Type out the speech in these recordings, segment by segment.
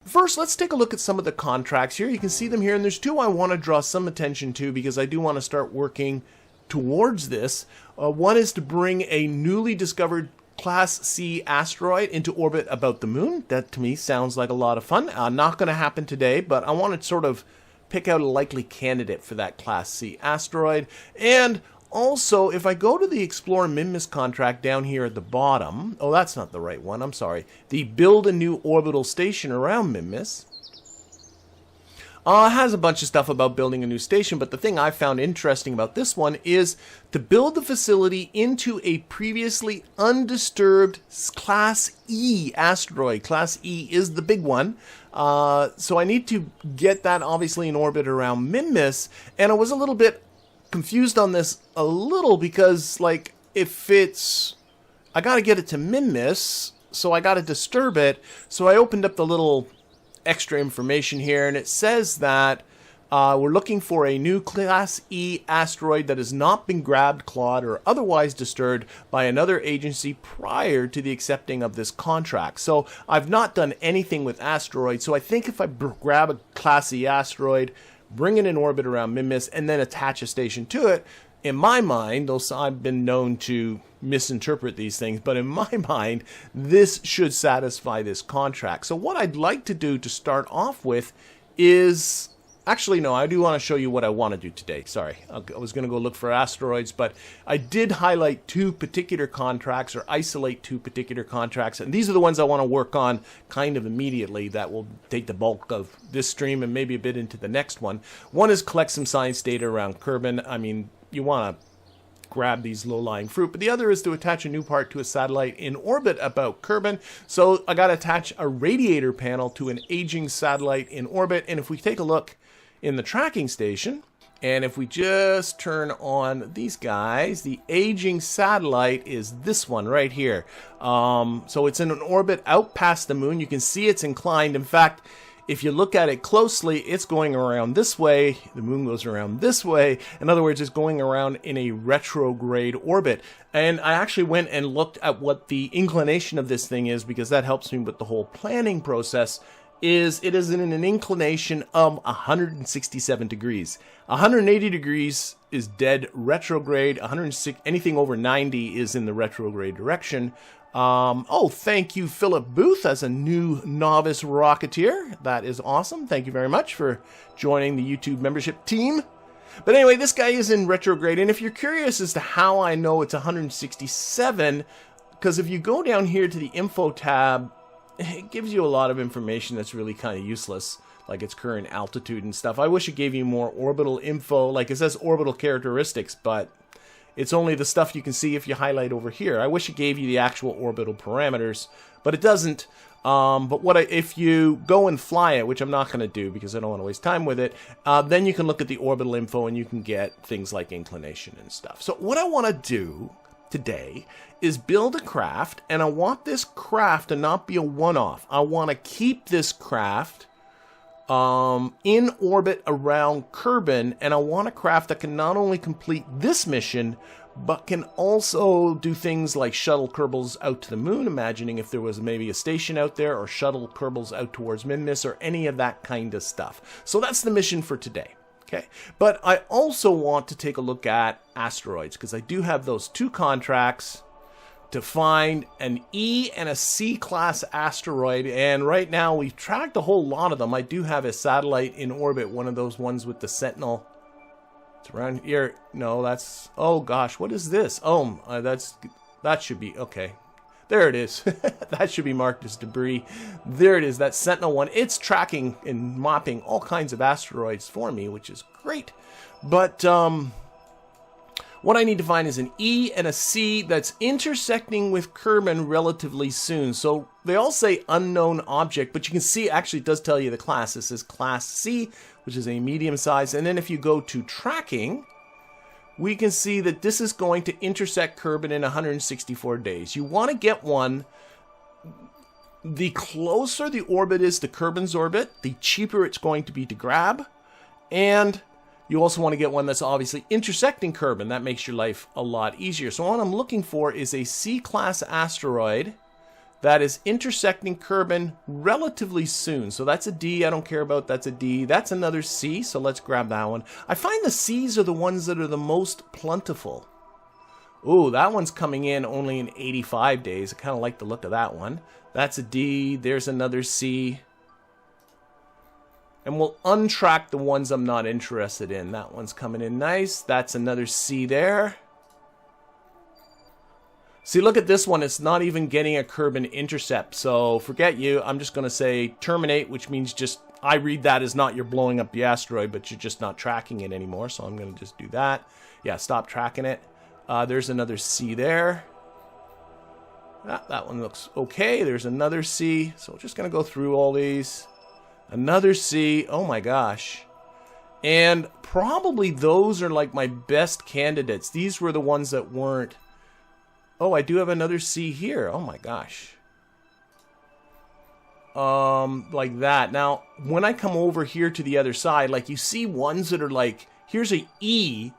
First, let's take a look at some of the contracts here. You can see them here, and there's two I want to draw some attention to because I do want to start working towards this. One is to bring a newly discovered Class C asteroid into orbit about the moon. That to me sounds like a lot of fun. Not going to happen today, but I want to sort of pick out a likely candidate for that Class C asteroid. And also, if I go to the Explore Minmus contract down here at the bottom, oh, that's not the right one, I'm sorry. The Build a New Orbital Station around Minmus. Has a bunch of stuff about building a new station, but the thing I found interesting about this one is to build the facility into a previously undisturbed Class E asteroid. Class E is the big one. So I need to get that obviously in orbit around Minmus, and I was a little bit confused on this a little because, like, if it's... I gotta get it to Minmus, so I gotta disturb it, so I opened up the little extra information here, and it says that we're looking for a new Class E asteroid that has not been grabbed, clawed, or otherwise disturbed by another agency prior to the accepting of this contract. So I've not done anything with asteroids, so I think if I grab a Class E asteroid, bring it in orbit around Minmus, and then attach a station to it, in my mind, though I've been known to misinterpret these things, but in my mind, this should satisfy this contract. So what I'd like to do to start off with is... Actually, no, I do want to show you what I want to do today. Sorry, I was going to go look for asteroids, but I did highlight two particular contracts, or isolate two particular contracts, and these are the ones I want to work on kind of immediately. That will take the bulk of this stream and maybe a bit into the next one. One is collect some science data around Kerbin. I mean, you want to grab these low-lying fruit, but the other is to attach a new part to a satellite in orbit about Kerbin. So I got to attach a radiator panel to an aging satellite in orbit, and if we take a look in the tracking station, and if we just turn on these guys, the aging satellite is this one right here. So it's in an orbit out past the moon. You can see it's inclined. In fact, if you look at it closely, it's going around this way. The moon goes around this way. In other words, it's going around in a retrograde orbit. And I actually went and looked at what the inclination of this thing is, because that helps me with the whole planning process. It is in an inclination of 167 degrees. 180 degrees is dead retrograde. 106, anything over 90 is in the retrograde direction. Oh, thank you, Philip Booth, as a new novice rocketeer. That is awesome. Thank you very much for joining the YouTube membership team. But anyway, this guy is in retrograde, and if you're curious as to how I know it's 167, because if you go down here to the info tab, it gives you a lot of information that's really kind of useless, like its current altitude and stuff. I wish it gave you more orbital info, like it says orbital characteristics, but it's only the stuff you can see if you highlight over here. I wish it gave you the actual orbital parameters, but it doesn't. But if you go and fly it, which I'm not going to do because I don't want to waste time with it, then you can look at the orbital info and you can get things like inclination and stuff. So what I want to do today is build a craft, and I want this craft to not be a one-off. I want to keep this craft in orbit around Kerbin, and I want a craft that can not only complete this mission, but can also do things like shuttle Kerbals out to the moon, imagining if there was maybe a station out there, or shuttle Kerbals out towards Minmus, or any of that kind of stuff. So that's the mission for today. Okay, but I also want to take a look at asteroids, because I do have those two contracts to find an E and a C class asteroid, and right now we've tracked a whole lot of them. I do have a satellite in orbit, one of those ones with the Sentinel. It's around here. No, that's... Oh gosh, what is this? Oh, that should be... Okay, there it is. That should be marked as debris. There it is, that Sentinel one. It's tracking and mapping all kinds of asteroids for me, which is great. But what I need to find is an E and a C that's intersecting with Kerbin relatively soon. So they all say unknown object, but you can see actually it does tell you the class. This is Class C, which is a medium size. And then if you go to tracking, we can see that this is going to intersect Kerbin in 164 days. You want to get one, the closer the orbit is to Kerbin's orbit, the cheaper it's going to be to grab. And you also want to get one that's obviously intersecting Kerbin. That makes your life a lot easier. So what I'm looking for is a C-class asteroid that is intersecting Kerbin relatively soon. So that's a D, I don't care about, that's a D. That's another C, so let's grab that one. I find the C's are the ones that are the most plentiful. Ooh, that one's coming in only in 85 days. I kind of like the look of that one. That's a D, there's another C. And we'll untrack the ones I'm not interested in. That one's coming in nice. That's another C there. See, look at this one. It's not even getting a Kerbin intercept. So forget you. I'm just going to say terminate, which means just, I read that as not you're blowing up the asteroid, but you're just not tracking it anymore. So I'm going to just do that. Yeah, stop tracking it. There's another C there. That one looks okay. There's another C. So we're just going to go through all these. Another C. Oh my gosh. And probably those are like my best candidates. These were the ones that weren't. Oh, I do have another C here. Oh my gosh. Like that. Now, when I come over here to the other side, like you see ones that are like, here's a E,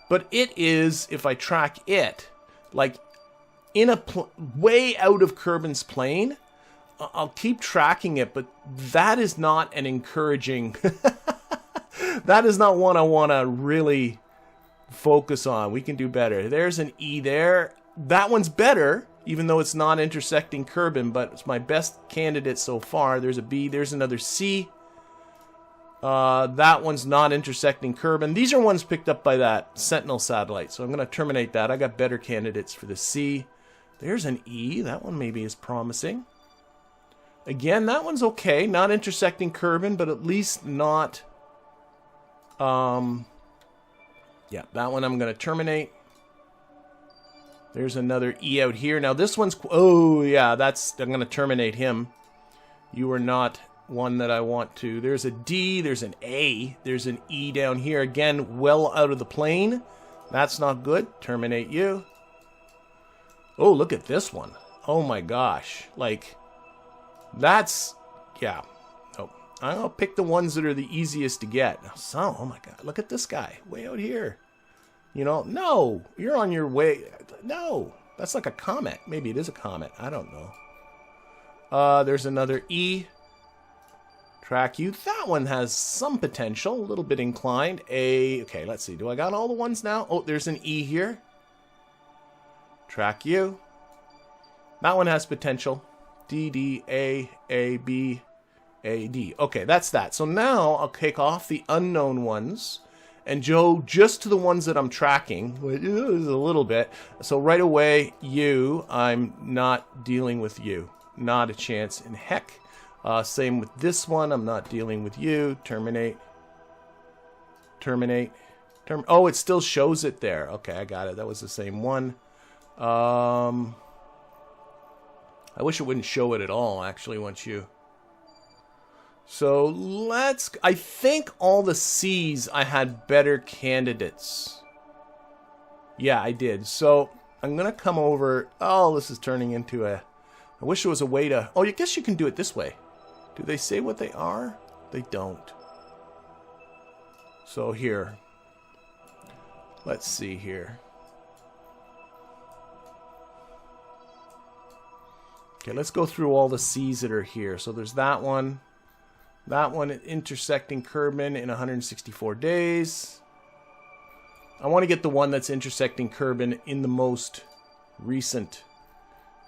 but it is, if I track it, like in a way out of Kerbin's plane. I'll keep tracking it, but that is not an encouraging... that is not one I want to really focus on. We can do better. There's an E there. That one's better, even though it's not intersecting Kerbin, but it's my best candidate so far. There's a B. There's another C. That one's not intersecting Kerbin. These are ones picked up by that Sentinel satellite, so I'm going to terminate that. I got better candidates for the C. There's an E. That one maybe is promising. Again, that one's okay. Not intersecting Kerbin, but at least not... yeah, that one I'm going to terminate. There's another E out here. Now this one's... Oh, yeah, that's... I'm going to terminate him. You are not one that I want to... There's a D. There's an A. There's an E down here. Again, well out of the plane. That's not good. Terminate you. Oh, look at this one. Oh, my gosh. Like... That's, yeah. Oh, I'll pick the ones that are the easiest to get. So, oh my God, look at this guy way out here. You know, no, you're on your way. No, that's like a comet. Maybe it is a comet. I don't know. There's another E. Track you. That one has some potential, a little bit inclined. A, okay, let's see. Do I got all the ones now? Oh, there's an E here. Track you. That one has potential. D, D, A, B, A, D. Okay, that's that. So now I'll take off the unknown ones and go just to the ones that I'm tracking. A little bit. So right away, you, I'm not dealing with you. Not a chance in heck. Same with this one. I'm not dealing with you. Terminate. Terminate. Oh, it still shows it there. Okay, I got it. That was the same one. I wish it wouldn't show it at all, actually, once you... So, let's... I think all the C's I had better candidates. Yeah, I did. So, I'm going to come over... Oh, this is turning into a... I wish there was a way to... Oh, I guess you can do it this way. Do they say what they are? They don't. So, here. Let's see here. Okay, let's go through all the C's that are here. So there's that one intersecting Kerbin in 164 days. I want to get the one that's intersecting Kerbin in the most recent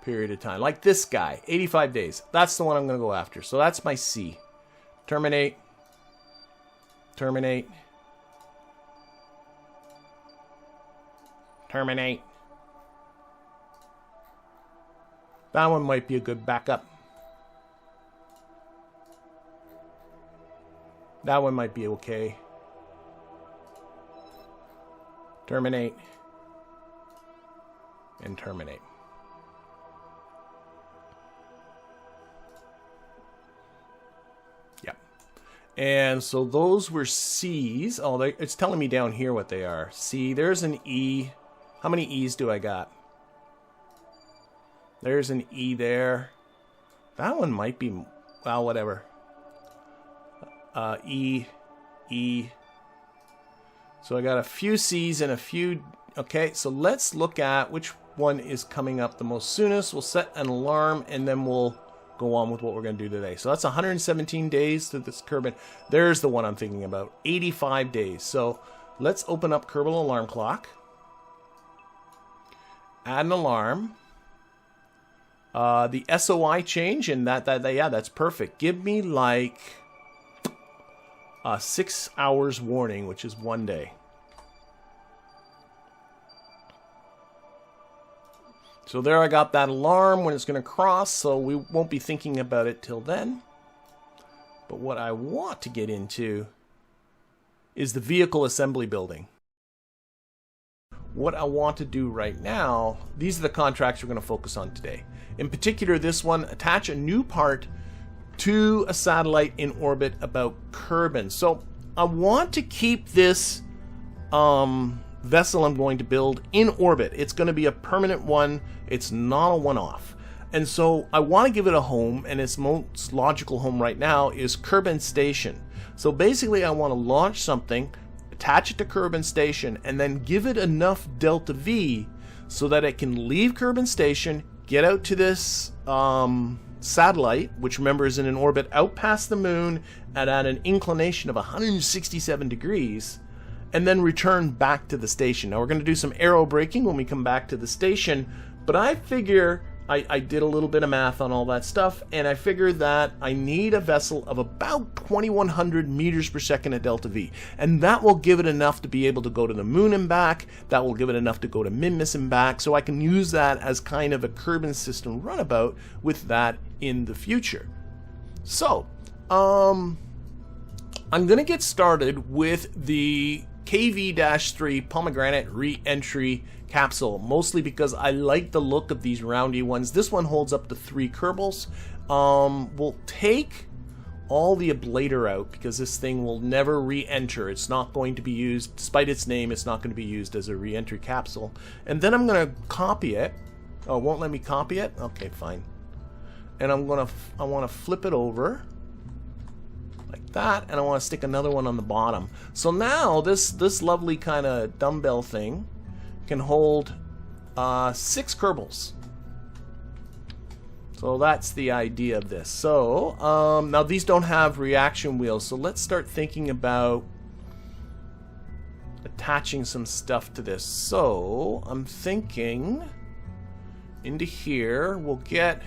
period of time. Like this guy, 85 days. That's the one I'm going to go after. So that's my C. Terminate. Terminate. Terminate. That one might be a good backup. That one might be okay. Terminate. And terminate. Yep. And so those were C's. Oh, it's telling me down here what they are. C, there's an E. How many E's do I got? There's an E there. That one might be, well, whatever. E, E. So I got a few C's and a few, okay, so let's look at which one is coming up the most soonest. We'll set an alarm and then we'll go on with what we're going to do today. So that's 117 days to this Kerbin. There's the one I'm thinking about. 85 days. So let's open up Kerbal Alarm Clock. Add an alarm. The SOI change, and yeah, that's perfect. Give me like 6 hours warning, which is 1 day. So there I got that alarm when it's going to cross, so we won't be thinking about it till then. But what I want to get into is the vehicle assembly building. What I want to do right now, these are the contracts we're going to focus on today. In particular, this one, attach a new part to a satellite in orbit about Kerbin. So I want to keep this vessel I'm going to build in orbit. It's going to be a permanent one. It's not a one-off. And so I want to give it a home, and its most logical home right now is Kerbin Station. So basically I want to launch something, attach it to Kerbin Station, and then give it enough delta V so that it can leave Kerbin Station, get out to this satellite, which remember is in an orbit out past the moon and at an inclination of 167 degrees, and then return back to the station. Now we're going to do some aero braking when we come back to the station, but I figure I did a little bit of math on all that stuff, and I figured that I need a vessel of about 2100 meters per second at delta V, and that will give it enough to be able to go to the moon and back. That will give it enough to go to Minmus and back, so I can use that as kind of a Kerbin system runabout with that in the future. So I'm gonna get started with the KV-3 Pomegranate re-entry capsule, mostly because I like the look of these roundy ones. This one holds up to 3 Kerbals. We'll take all the ablator out because this thing will never re-enter. It's not going to be used, despite its name, it's not going to be used as a re-entry capsule. And then I'm going to copy it. Oh, it won't let me copy it? Okay, fine. And I want to flip it over like that, and I want to stick another one on the bottom. So now this lovely kind of dumbbell thing can hold 6 Kerbals. So that's the idea of this. So now these don't have reaction wheels, so let's start thinking about attaching some stuff to this. So I'm thinking into here we'll get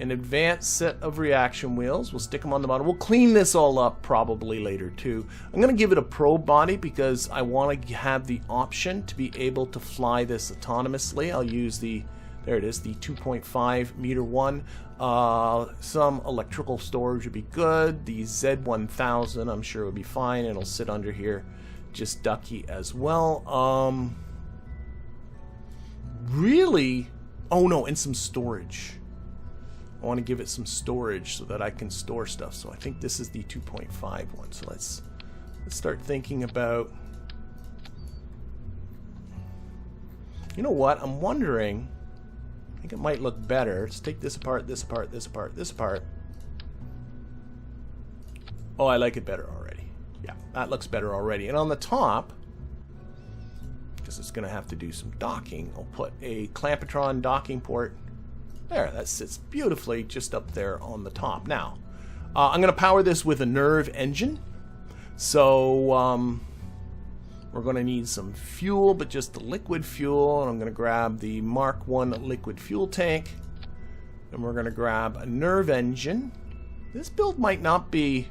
an advanced set of reaction wheels. We'll stick them on the bottom. We'll clean this all up probably later too. I'm going to give it a probe body because I want to have the option to be able to fly this autonomously. I'll use the, there it is, the 2.5 meter one. Some electrical storage would be good. The Z1000 I'm sure would be fine. It'll sit under here just ducky as well. Really, oh no, and some storage. I want to give it some storage so that I can store stuff. So I think this is the 2.5 one. So let's start thinking about, you know what, I'm wondering, I think it might look better. Let's take this apart, this apart, this apart, this apart. Oh, I like it better already. Yeah, that looks better already. And on the top, because it's going to have to do some docking, I'll put a Clampetron docking port. There, that sits beautifully just up there on the top. Now, I'm going to power this with a Nerve engine. So, we're going to need some fuel, but just the liquid fuel. And I'm going to grab the Mark 1 liquid fuel tank. And we're going to grab a Nerve engine. This build might not be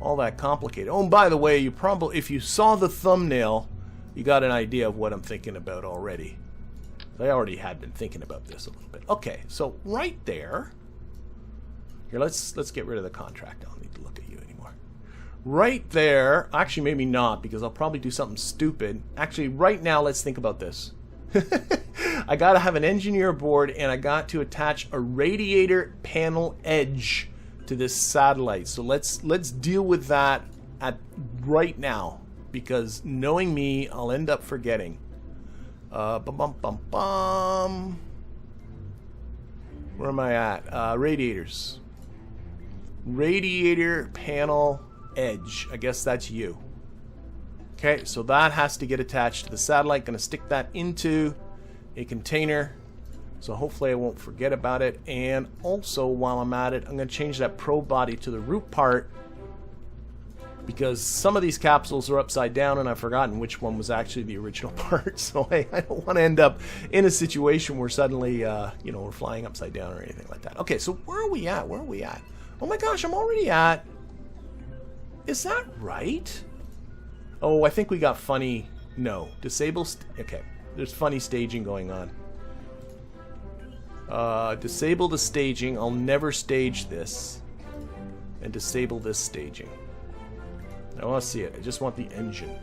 all that complicated. Oh, and by the way, you probably, if you saw the thumbnail, you got an idea of what I'm thinking about already. I already had been thinking about this a little bit. Okay, so right there. Here, let's get rid of the contract. I don't need to look at you anymore. Right there, actually maybe not, because I'll probably do something stupid. Actually, right now, let's think about this. I gotta have an engineer board, and I got to attach a radiator panel edge to this satellite. So let's deal with that right now, because knowing me, I'll end up forgetting. Where am I at? Radiators. Radiator panel edge. I guess that's you. Okay, so that has to get attached to the satellite. Gonna stick that into a container. So hopefully I won't forget about it. And also, while I'm at it, I'm going to change that probe body to the root part, because some of these capsules are upside down and I've forgotten which one was actually the original part. So I don't want to end up in a situation where suddenly, you know, we're flying upside down or anything like that. Okay, so where are we at? Where are we at? Oh my gosh, I'm already at... Is that right? Oh, I think we got funny... No. Disable... Okay. There's funny staging going on. Disable the staging. I'll never stage this. And disable this staging. I want to see it. I just want the engine.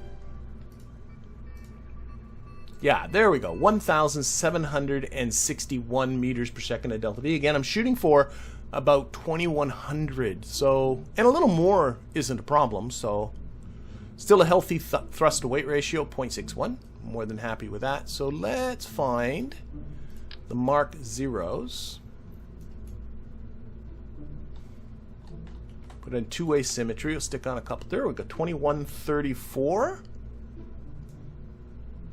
Yeah, there we go. 1,761 meters per second at delta V. Again, I'm shooting for about 2,100. So, and a little more isn't a problem. So, still a healthy thrust to weight ratio, 0.61. More than happy with that. So let's find the Mark Zeros. Put in two-way symmetry. We'll stick on a couple. There we go. 2134.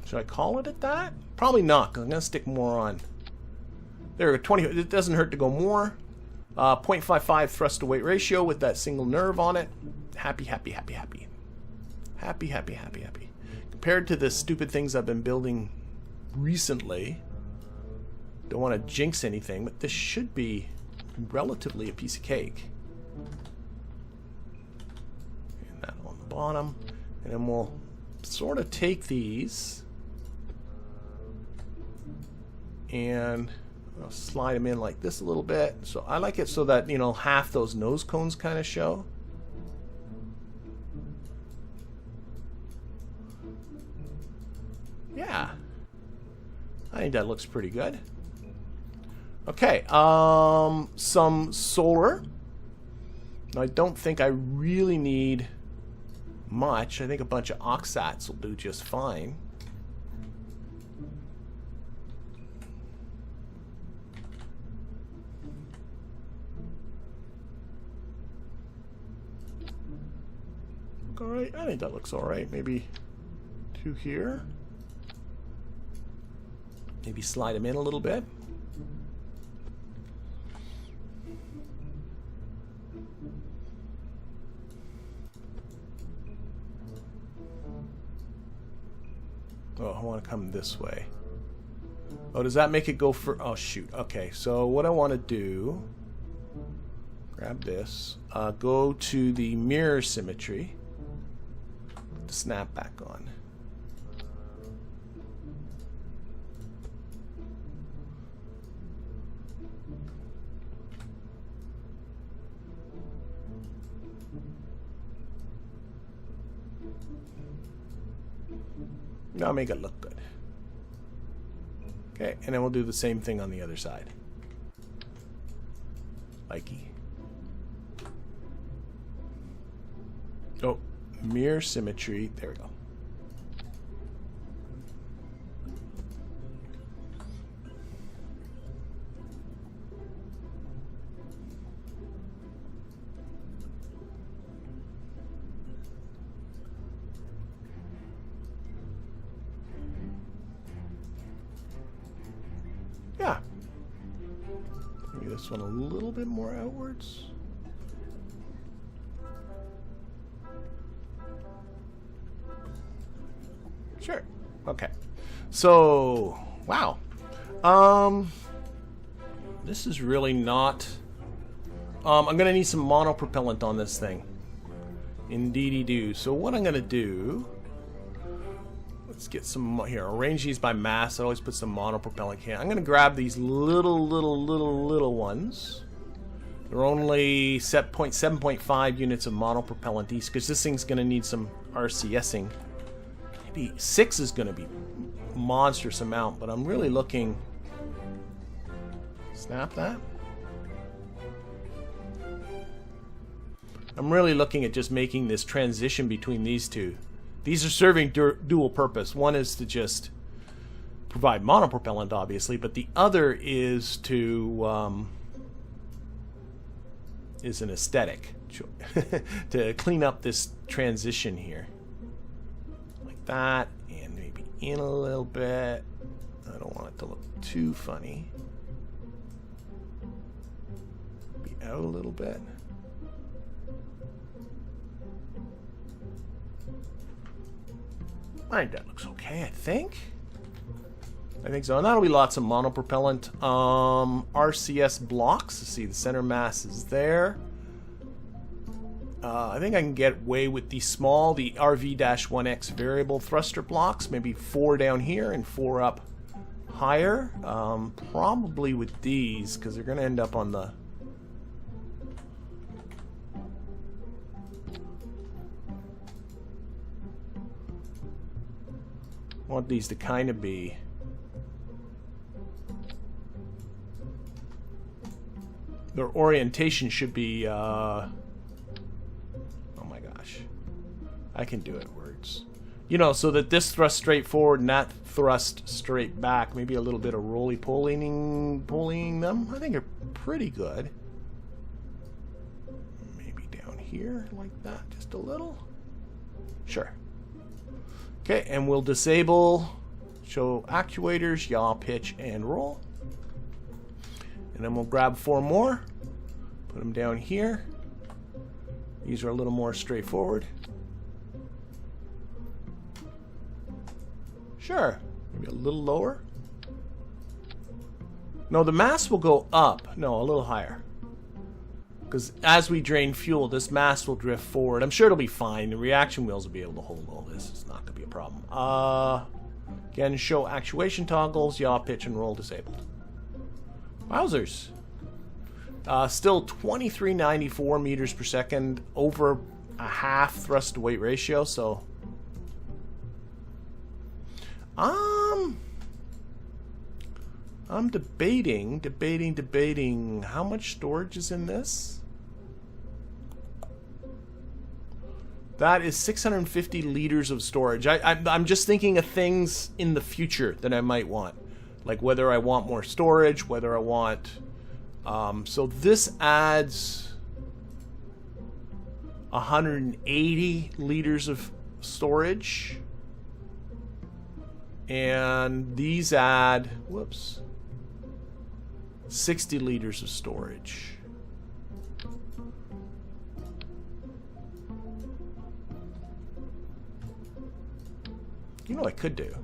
Should I call it at that? Probably not, because I'm going to stick more on. There we go. 20. It doesn't hurt to go more. 0.55 thrust to weight ratio with that single nerve on it. Happy, happy, happy, happy. Happy, happy, happy, happy. Compared to the stupid things I've been building recently, don't want to jinx anything, but this should be relatively a piece of cake. And that on the bottom. And then we'll sort of take these and I'll slide them in like this a little bit. So I like it so that, you know, half those nose cones kind of show. Yeah, I think that looks pretty good. Okay, some solar. I don't think I really need much. I think a bunch of oxats will do just fine. All right, I think that looks all right. Maybe two here. Maybe slide them in a little bit. Oh, I want to come this way. Oh, does that make it go for... Oh, shoot. Okay, so what I want to do... Grab this. Go to the mirror symmetry. Put the snap back on. Now make it look good. Okay, and then we'll do the same thing on the other side. Likey. Oh, mirror symmetry. There we go. Yeah. Maybe this one a little bit more outwards. Sure. Okay. So, wow. This is really not... I'm going to need some monopropellant on this thing. Indeedy do. So what I'm going to do... Let's get some here. Arrange these by mass. I always put some monopropellant can. I'm going to grab these little ones. They're only 7.5 units of monopropellant each, because this thing's going to need some RCSing. Maybe 6 is going to be a monstrous amount, but I'm really looking... Snap that. I'm really looking at just making this transition between these two. These are serving dual purpose. One is to just provide monopropellant, obviously, but the other is to is an aesthetic to clean up this transition here, like that, and maybe in a little bit. I don't don't want it to look too funny. Be out a little bit. I think that looks okay, I think so. And that'll be lots of monopropellant. RCS blocks. See, the center mass is there. I think I can get away with the RV-1X variable thruster blocks. Maybe 4 down here and 4 up higher. Probably with these, because they're going to end up on the... I want these to kind of be... Their orientation should be... oh my gosh. I can do it, words. You know, so that this thrust straight forward and that thrust straight back. Maybe a little bit of roly-polying them. I think they're pretty good. Maybe down here like that, just a little. Sure. Okay, and we'll disable show actuators, yaw, pitch, and roll. And then we'll grab 4 more, put them down here. These are a little more straightforward. Sure, maybe a little lower. No, the mass will go up. No, a little higher. Because as we drain fuel, this mass will drift forward. I'm sure it'll be fine. The reaction wheels will be able to hold all this. It's not going to be a problem. Again, show actuation toggles, yaw, pitch, and roll disabled. Wowzers. Still 2394 meters per second, over a half thrust to weight ratio, so... I'm debating how much storage is in this. That is 650 liters of storage. I'm just thinking of things in the future that I might want. Like whether I want more storage, whether I want... so this adds 180 liters of storage. And these add... Whoops. 60 liters of storage. You know what I could do?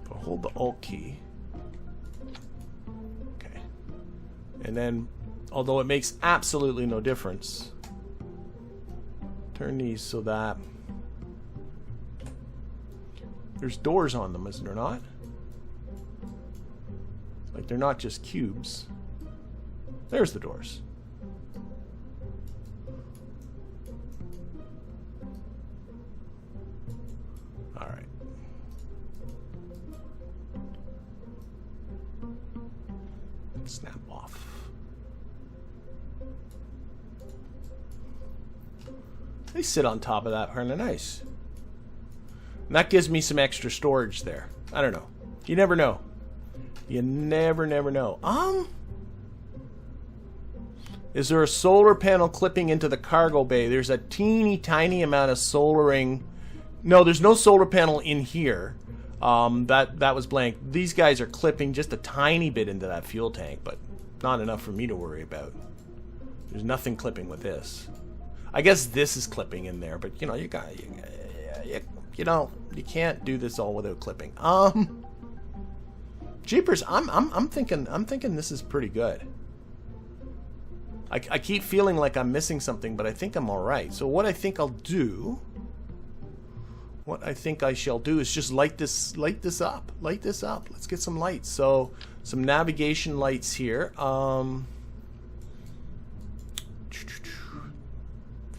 I'll hold the Alt key. Okay. And then, although it makes absolutely no difference, turn these so that there's doors on them, is there not? Like they're not just cubes. There's the doors. All right. Snap off. They sit on top of that, kind of nice. And that gives me some extra storage there. I don't know. You never know. You never know. Is there a solar panel clipping into the cargo bay? There's a teeny tiny amount of solaring. No, there's no solar panel in here. That was blank. These guys are clipping just a tiny bit into that fuel tank, but not enough for me to worry about. There's nothing clipping with this. I guess this is clipping in there, but you know, you can't do this all without clipping. Jeepers, I'm thinking this is pretty good. I keep feeling like I'm missing something, but I think I'm all right. So what I think I shall do is just light this up. Let's get some lights. So some navigation lights here.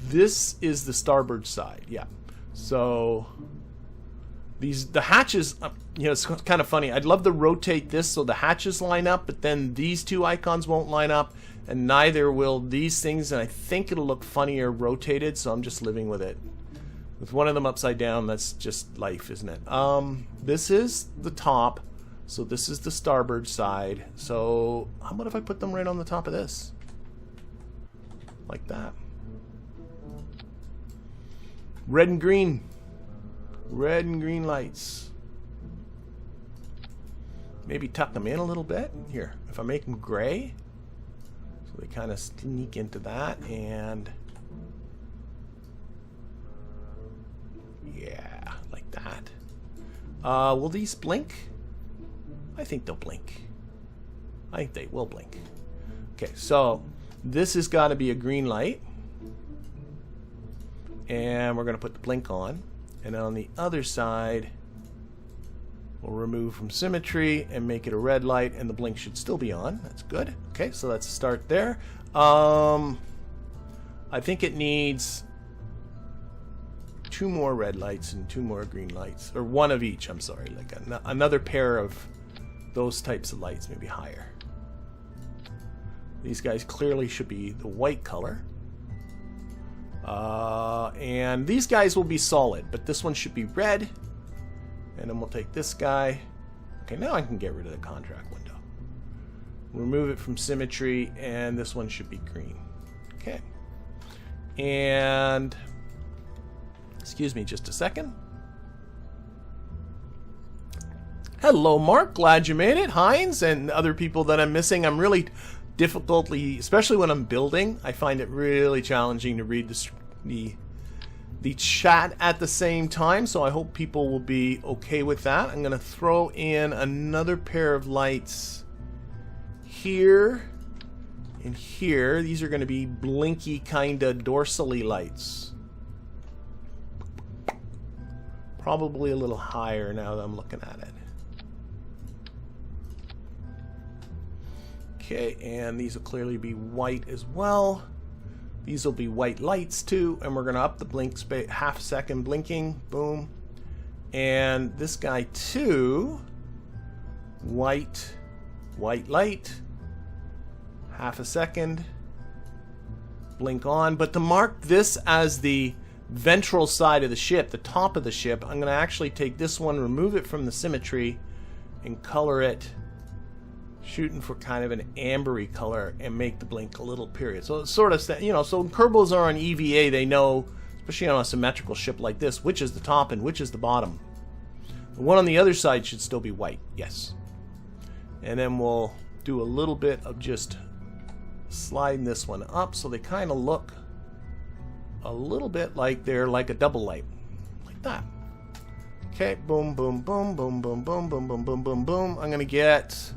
This is the starboard side. Yeah. So the hatches, you know, it's kind of funny. I'd love to rotate this so the hatches line up, but then these two icons won't line up, and neither will these things, and I think it'll look funnier rotated, so I'm just living with it. With one of them upside down, that's just life, isn't it? This is the top, so this is the starboard side. So how about if I put them right on the top of this? Like that. Red and green. Red and green lights. maybe tuck them in a little bit. Here, if I make them gray, so they kind of sneak into that, and yeah, like that. Will these blink? I think they'll blink. I think they will blink. Okay, so this has got to be a green light. And we're going to put the blink on. And on the other side, we'll remove from symmetry and make it a red light, and the blink should still be on. That's good. Okay, so let's start there. I think it needs 2 more red lights and 2 more green lights. Or 1 of each, I'm sorry. Like another pair of those types of lights, maybe higher. These guys clearly should be the white color. And these guys will be solid, but this one should be red. And then we'll take this guy. Okay, now I can get rid of the contract window. Remove it from symmetry, and this one should be green. Okay. And excuse me just a second. Hello, Mark. Glad you made it. Heinz and other people that I'm missing. I'm really difficultly, especially when I'm building, I find it really challenging to read the chat at the same time, so I hope people will be okay with that. I'm going to throw in another pair of lights here and here. These are going to be blinky kind of dorsally lights. Probably a little higher now that I'm looking at it. Okay, and these will clearly be white as well. These will be white lights too, and we're going to up the blink half second blinking. Boom. And this guy too. White light. Half a second. Blink on. But to mark this as the ventral side of the ship, the top of the ship, I'm going to actually take this one, remove it from the symmetry, and color it, shooting for kind of an ambery color, and make the blink a little period. So it's sort of, you know, so when Kerbals are on EVA, they know, especially on a symmetrical ship like this, which is the top and which is the bottom. The one on the other side should still be white, yes. And then we'll do a little bit of just sliding this one up so they kind of look a little bit like they're like a double light, like that. Okay, boom, boom, boom, boom, boom, boom, boom, boom, boom, boom, boom. I'm gonna get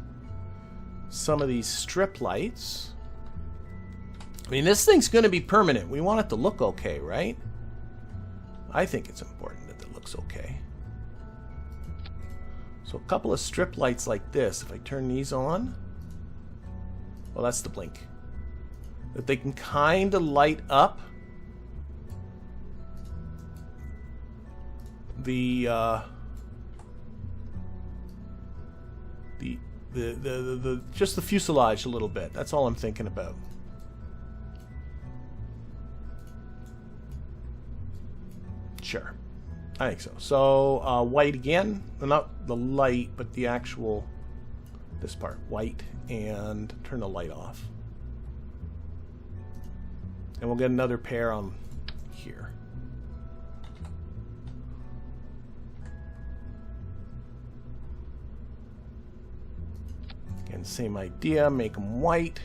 some of these strip lights. I mean, this thing's gonna be permanent. We want it to look okay, right? I think it's important that it looks okay. So a couple of strip lights like this, if I turn these on, well, that's the blink. That they can kind of light up the just the fuselage a little bit. That's all I'm thinking about. Sure, I think so. So white again, not the light, but the actual, this part, white, and turn the light off. And we'll get another pair on here. Again, same idea, make them white.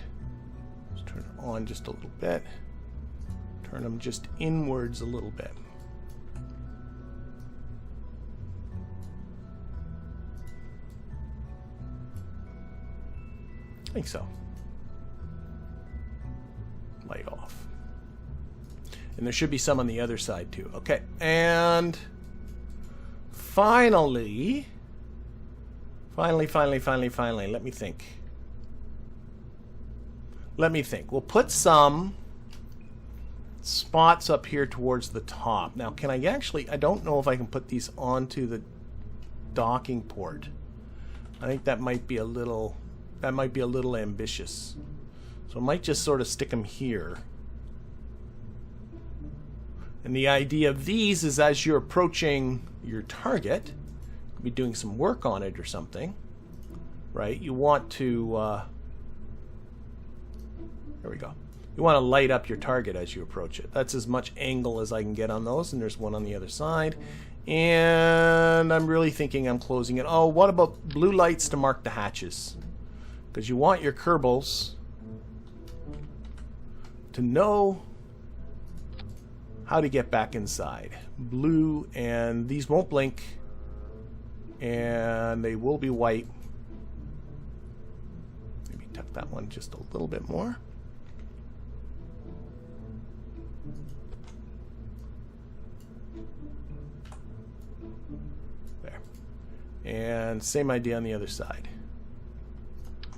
Just turn it on just a little bit. Turn them just inwards a little bit. I think so. Light off. And there should be some on the other side too. Okay, and finally, let me think. We'll put some spots up here towards the top. Now, can I actually, I don't know if I can put these onto the docking port. I think that might be a little ambitious. So I might just sort of stick them here. And the idea of these is as you're approaching your target, you could be doing some work on it or something, right? You want to, there we go. You want to light up your target as you approach it. That's as much angle as I can get on those, and there's one on the other side. And I'm really thinking I'm closing it. Oh, what about blue lights to mark the hatches? Because you want your Kerbals to know how to get back inside. Blue, and these won't blink, and they will be white. Maybe tuck that one just a little bit more. There. And same idea on the other side.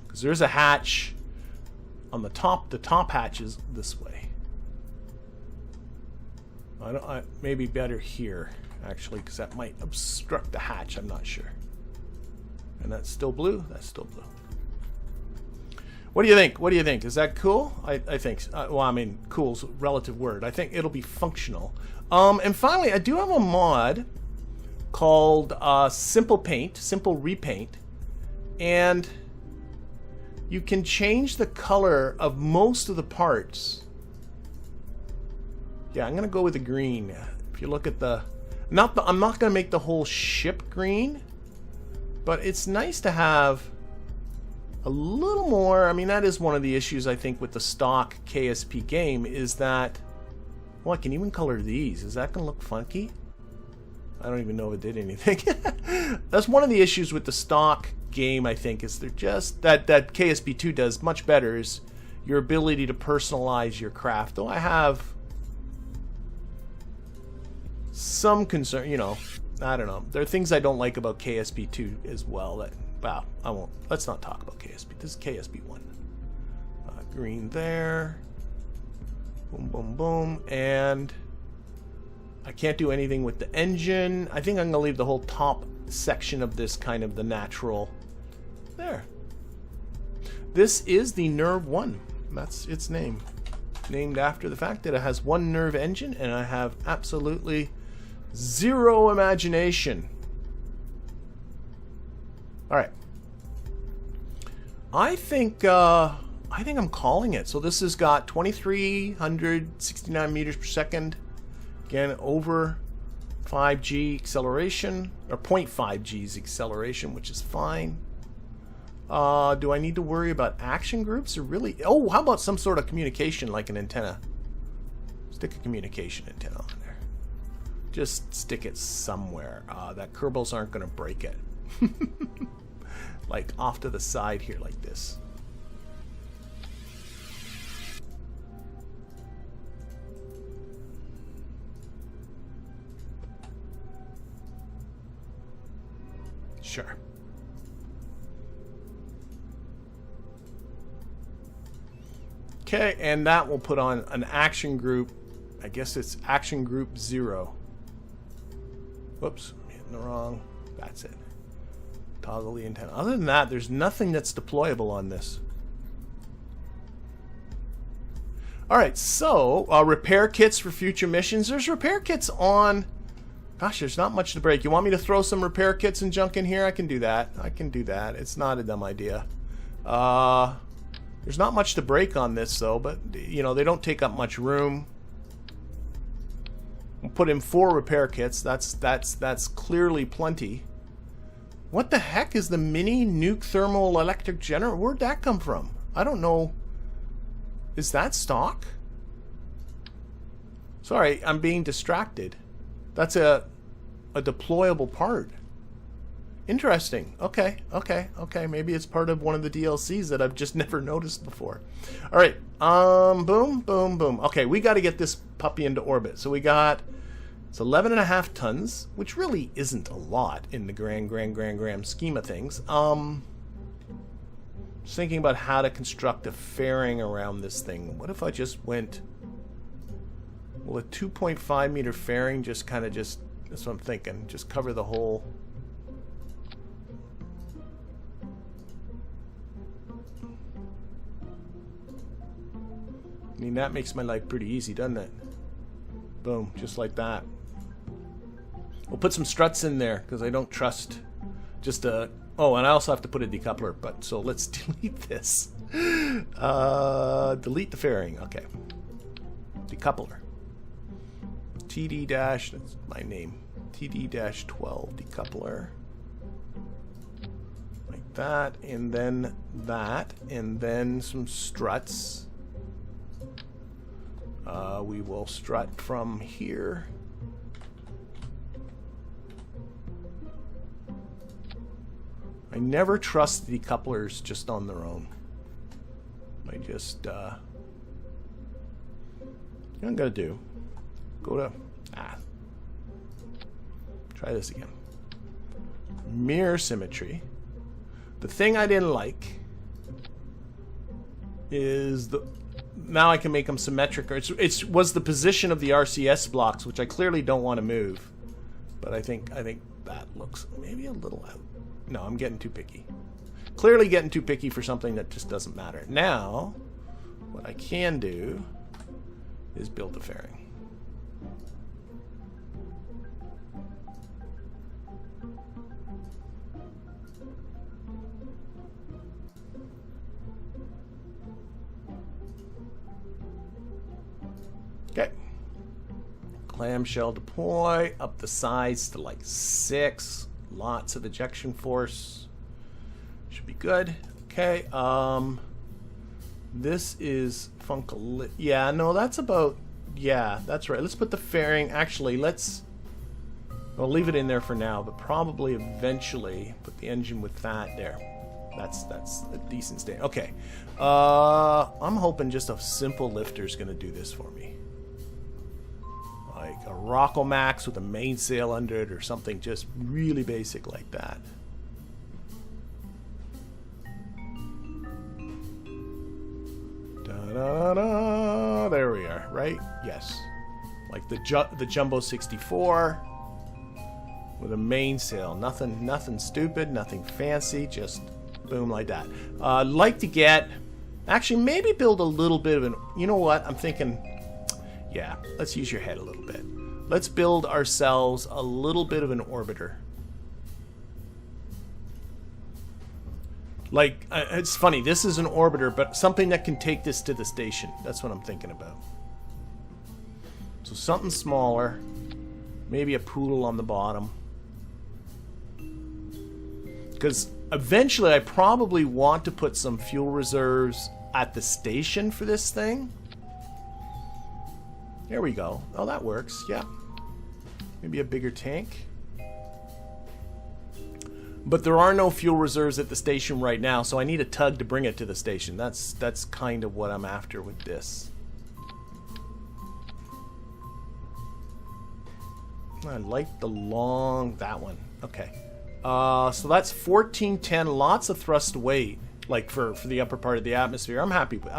Because there's a hatch on the top hatch is this way. Maybe better here, actually, because that might obstruct the hatch. I'm not sure. And that's still blue? That's still blue. What do you think? What do you think? Is that cool? I think so. Well, I mean, cool's a relative word. I think it'll be functional. And finally, I do have a mod called Simple Repaint. And you can change the color of most of the parts. Yeah, I'm gonna go with the green. If you look at the, I'm not gonna make the whole ship green, but it's nice to have a little more. I mean, that is one of the issues I think with the stock KSP game is that, well, I can even color these. Is that gonna look funky? I don't even know if it did anything. That's one of the issues with the stock game, I think, is they're just that KSP2 does much better is your ability to personalize your craft. Though I have some concern, you know, I don't know. There are things I don't like about KSP2 as well. That, well, I won't. Let's not talk about KSP. This is KSP1. Green there. Boom, boom, boom. And I can't do anything with the engine. I think I'm going to leave the whole top section of this kind of the natural. There. This is the Nerve 1. That's its name. Named after the fact that it has one Nerve engine, and I have absolutely zero imagination. All right. I think I'm calling it. So this has got 2,369 meters per second. Again, over 5G acceleration, or 0.5 G's acceleration, which is fine. Do I need to worry about action groups or really? Oh, how about some sort of communication like an antenna? Stick a communication antenna on there. Just stick it somewhere. That Kerbals aren't going to break it. Like off to the side here like this. Sure. Okay, and that will put on an action group. I guess it's action group 0. Whoops, I'm hitting the wrong. That's it. Toggle the antenna. Other than that, there's nothing that's deployable on this. Alright, so repair kits for future missions. There's repair kits on. Gosh, there's not much to break. You want me to throw some repair kits and junk in here? I can do that. I can do that. It's not a dumb idea. There's not much to break on this, though, but, you know, they don't take up much room. We'll put in 4 repair kits. That's clearly plenty. What the heck is the mini nuke thermal electric generator? Where'd that come from? I don't know. Is that stock? Sorry, I'm being distracted. That's a deployable part. Interesting. Okay. Maybe it's part of one of the DLCs that I've just never noticed before. All right. Boom, boom, boom. Okay, we got to get this puppy into orbit. So we got, it's 11.5 tons, which really isn't a lot in the grand scheme of things. Just thinking about how to construct a fairing around this thing. What if I just went, well, a 2.5 meter fairing just kind of just, that's what I'm thinking, just cover the whole. I mean, that makes my life pretty easy, doesn't it? Boom, just like that. We'll put some struts in there, because I don't trust just a... Oh, and I also have to put a decoupler, but so let's delete this. Delete the fairing, okay. Decoupler. TD dash, that's my name. TD-12 decoupler. Like that, and then some struts. We will strut from here. I never trust the decouplers just on their own. I just, what I'm gonna do, go to, try this again. Mirror symmetry. The thing I didn't like is now I can make them symmetric. It was the position of the RCS blocks, which I clearly don't want to move. But I think that looks maybe a little out. No, I'm getting too picky. Clearly getting too picky for something that just doesn't matter. Now, what I can do is build the fairing. Okay. Clamshell deploy, up the sides to like 6. Lots of ejection force. Should be good. Okay. This is Funkel. Yeah, no, that's about. Yeah, that's right. Let's put the fairing. Actually, I'll leave it in there for now, but probably eventually put the engine with that there. That's a decent state. Okay. I'm hoping just a simple lifter is going to do this for me. Like a Rocco Max with a mainsail under it or something just really basic like that. Da-da-da-da. There we are, right? Yes. Like the Jumbo 64 with a mainsail. Nothing stupid, nothing fancy, just boom like that. Like to get, actually maybe build a little bit of an, you know what, I'm thinking, yeah, let's use your head a little bit. Let's build ourselves a little bit of an orbiter. Like, it's funny, this is an orbiter, but something that can take this to the station. That's what I'm thinking about. So something smaller, maybe a poodle on the bottom. Because eventually I probably want to put some fuel reserves at the station for this thing. There we go. Oh, that works. Yeah. Maybe a bigger tank. But there are no fuel reserves at the station right now, so I need a tug to bring it to the station. That's kind of what I'm after with this. I like the that one. Okay. So that's 1410, lots of thrust weight, like for the upper part of the atmosphere. I'm happy with.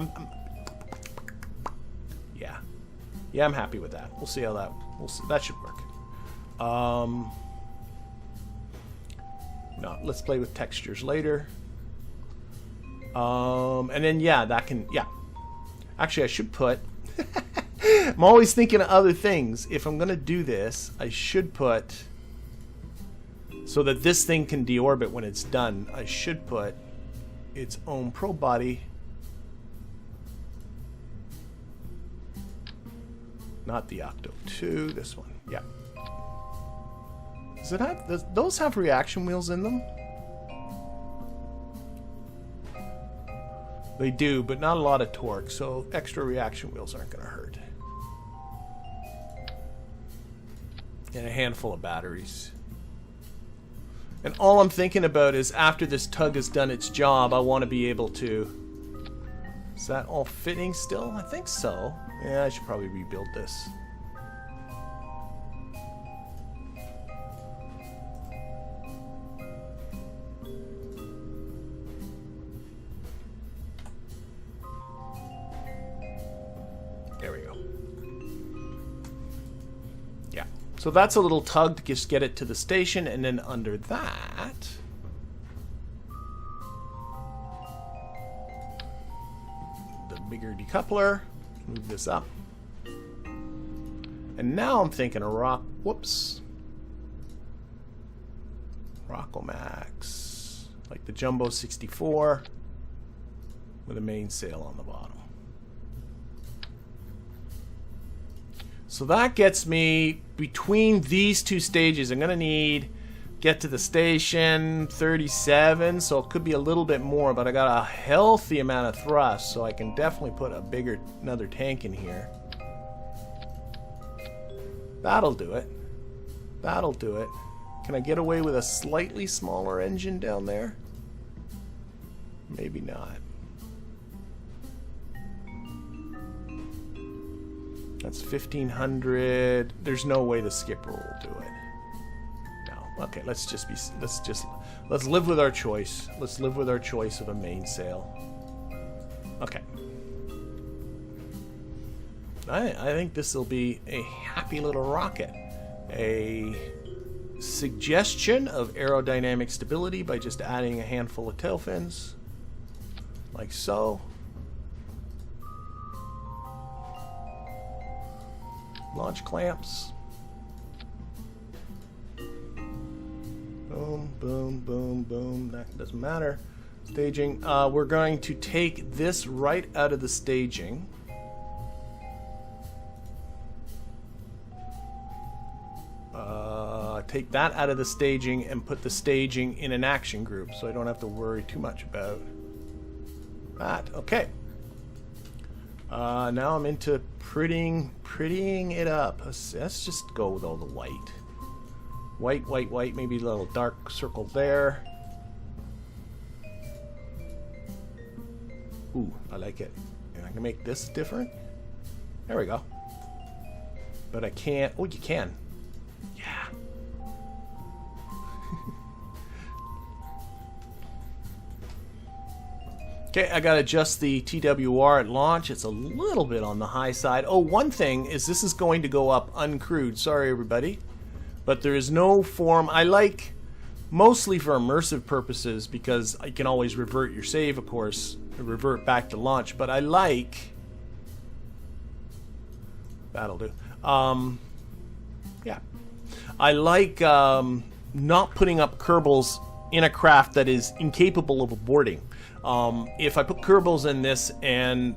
Yeah, I'm happy with that. We'll see how that. We'll see. That should work. No, let's play with textures later. And then yeah, that can. Yeah, actually, I should put. I'm always thinking of other things. If I'm gonna do this, I should put. So that this thing can deorbit when it's done, I should put its own probe body. Not the Octo 2, this one. Yeah. Does it have, those have reaction wheels in them? They do, but not a lot of torque, so extra reaction wheels aren't going to hurt. And a handful of batteries. And all I'm thinking about is after this tug has done its job, I want to be able to... Is that all fitting still? I think so. Yeah, I should probably rebuild this. There we go. Yeah. So that's a little tug to just get it to the station, and then under that... the bigger decoupler. Move this up. And now I'm thinking a whoops. Rocco Max. Like the Jumbo 64 with a mainsail on the bottom. So that gets me between these two stages. I'm going to get to the station 37, so it could be a little bit more, but I got a healthy amount of thrust, so I can definitely put another tank in here. That'll do it. That'll do it. Can I get away with a slightly smaller engine down there? Maybe not. That's 1500. There's no way the skipper will do it. No. Okay, let's live with our choice. Let's live with our choice of a mainsail. Okay. I think this will be a happy little rocket. A suggestion of aerodynamic stability by just adding a handful of tail fins, like so. Launch clamps. Boom, boom, boom, boom. That doesn't matter. Staging. We're going to take this right out of the staging. Take that out of the staging and put the staging in an action group, so I don't have to worry too much about that. Okay. Now I'm into prettying it up. Let's just go with all the white. White, white, white. Maybe a little dark circle there. Ooh, I like it. And I can make this different. There we go. But I can't. Oh, you can. Yeah. Okay, I gotta adjust the TWR at launch. It's a little bit on the high side. Oh, one thing is this is going to go up uncrewed. Sorry, everybody. But there is no form. I like, mostly for immersive purposes, because I can always revert your save, of course, revert back to launch. But I like... That'll do. Yeah. I like not putting up Kerbals in a craft that is incapable of aborting. If I put Kerbals in this and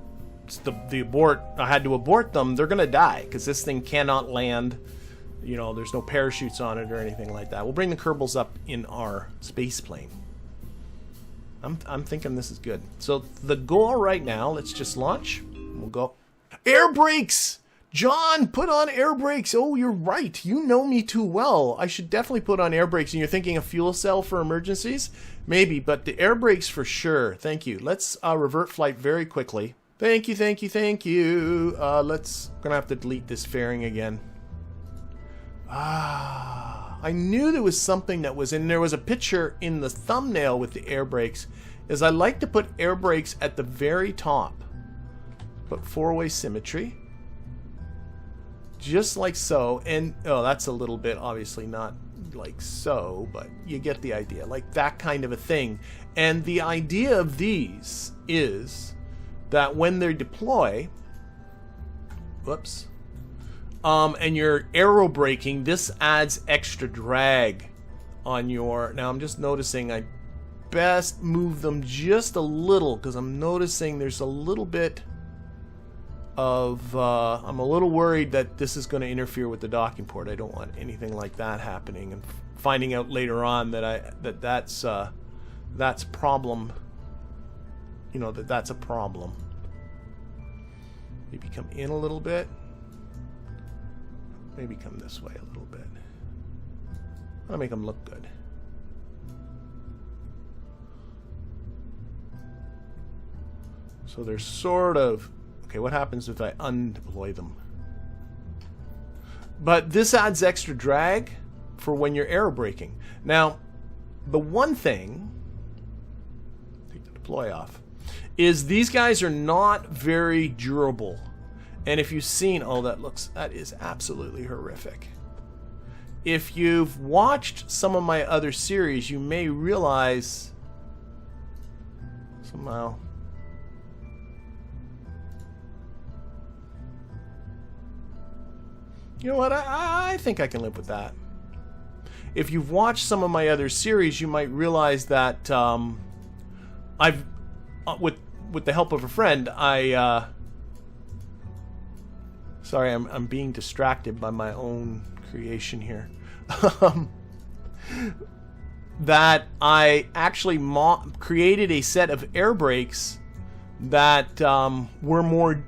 I had to abort them, they're gonna die because this thing cannot land. You know, there's no parachutes on it or anything like that. We'll bring the Kerbals up in our space plane. I'm thinking this is good. So the goal right now, let's just launch. We'll go. Air brakes! John, put on air brakes. Oh, you're right. You know me too well. I should definitely put on air brakes. And you're thinking a fuel cell for emergencies? Maybe, but the air brakes for sure. Thank you. Let's revert flight very quickly. Thank you, thank you, thank you. Gonna have to delete this fairing again. I knew there was something that was in there. Was a picture in the thumbnail with the air brakes. Is I like to put air brakes at the very top. But four-way symmetry. Just like so, and oh, that's a little bit obviously not like so, but you get the idea, like that kind of a thing. And the idea of these is that when they deploy, whoops, and you're aero braking, this adds extra drag on your. Now I'm just noticing I best move them just a little because I'm noticing there's a little bit of I'm a little worried that this is going to interfere with the docking port. I don't want anything like that happening, and finding out later on that that's problem. You know, that's a problem. Maybe come in a little bit. Maybe come this way a little bit. I'll make them look good. So they're sort of. Okay, what happens if I undeploy them? But this adds extra drag for when you're aero braking. Now, the one thing, take the deploy off, is these guys are not very durable. And if you've seen, oh, that is absolutely horrific. If you've watched some of my other series, you may realize somehow. You know what? I think I can live with that. If you've watched some of my other series, you might realize that I've, with the help of a friend, Sorry, I'm being distracted by my own creation here. That I actually created a set of air brakes that were more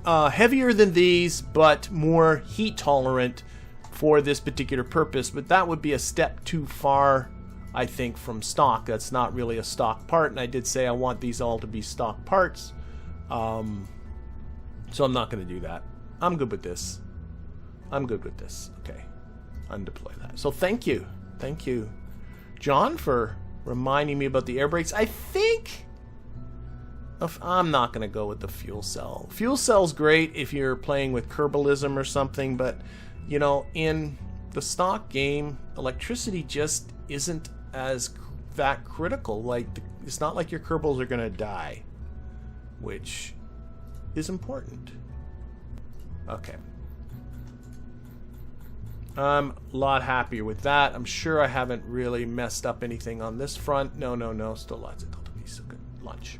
heavier than these, but more heat tolerant for this particular purpose. But that would be a step too far, I think, from stock. That's not really a stock part, and I did say I want these all to be stock parts. So I'm not going to do that. I'm good with this. I'm good with this. Okay. Undeploy that. So thank you. Thank you, John, for reminding me about the air brakes. I think I'm not going to go with the fuel cell. Fuel cell's great if you're playing with Kerbalism or something, but, you know, in the stock game, electricity just isn't as that critical. Like, it's not like your Kerbals are going to die, which is important. Okay. I'm a lot happier with that. I'm sure I haven't really messed up anything on this front. No. Still lots of Delta V. So good. Launch.